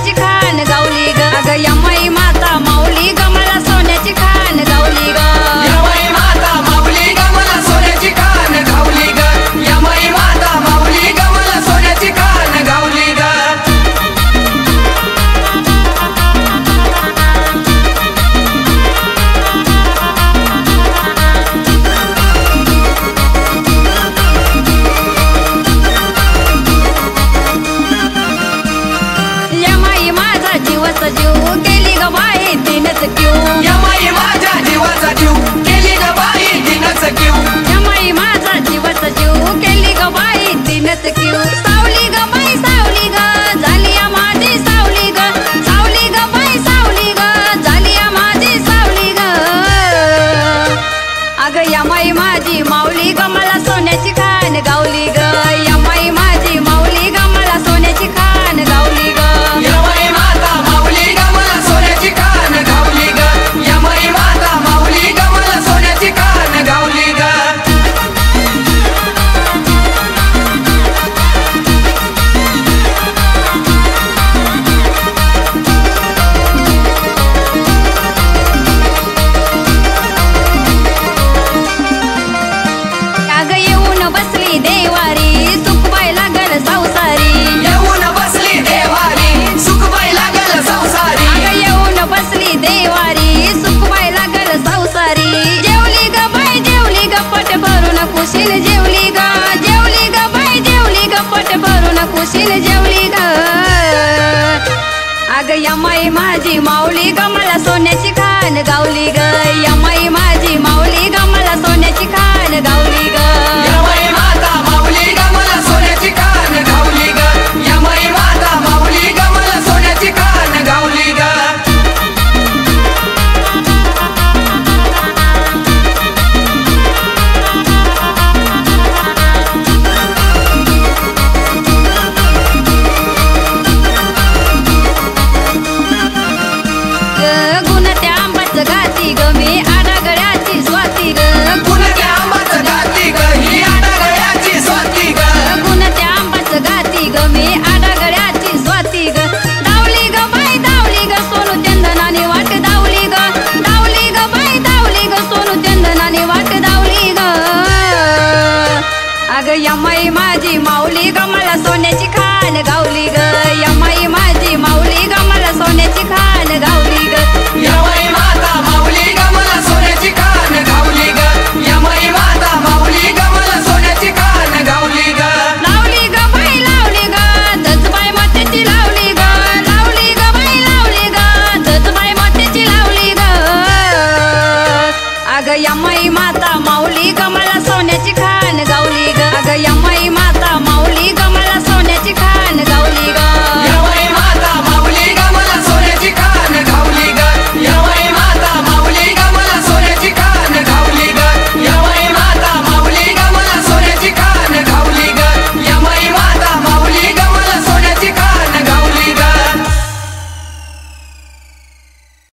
सोन्याची खान गावली ग अग यमाई माता माऊली ग मला सोन्याची खान गावली ग यमाई माता माऊली ग मला सोन्याची खान गावली ग यमाई माता माऊली ग मला सोन्याची खान गावली ग यमाई माझा जीवाचा जीव केली ग बाई दिनच क्यू यमाई माझ्या जीवाचा जीव केली ग बाई दिनच क्यू यमाई माझा जीवाचा जीव केली ग बाई दिनच क्यू सावली ग बाई सावली ग झाली या माझी सावली ग सावली ग बाई सावली ग झाली या माझी सावली ग अग यमाई माझी माऊली ग मला सोन्याची खान गावली ग यमाई माझी माऊली ग मला सोन्याची खान गावली ग यमाई माता माऊली ग मला सोन्याची खान गावली ग यमाई माता माऊली ग मला सोन्याची खान गावली ग अग येऊन बसली देवारी सुखबाई लागल संसारी येऊन बसली देवारी सुखबाई लागल संसारी अग येऊन बसली देवारी सुखबाई लागल संसारी जेवली ग बाई जेवली ग पट भरून कुशील जेवली ग बाई जेवली ग पट भरून कुशील जेवली ग अग यमाई माझी माऊली ग मला सोन्याची खान गावली ग यमाई माझी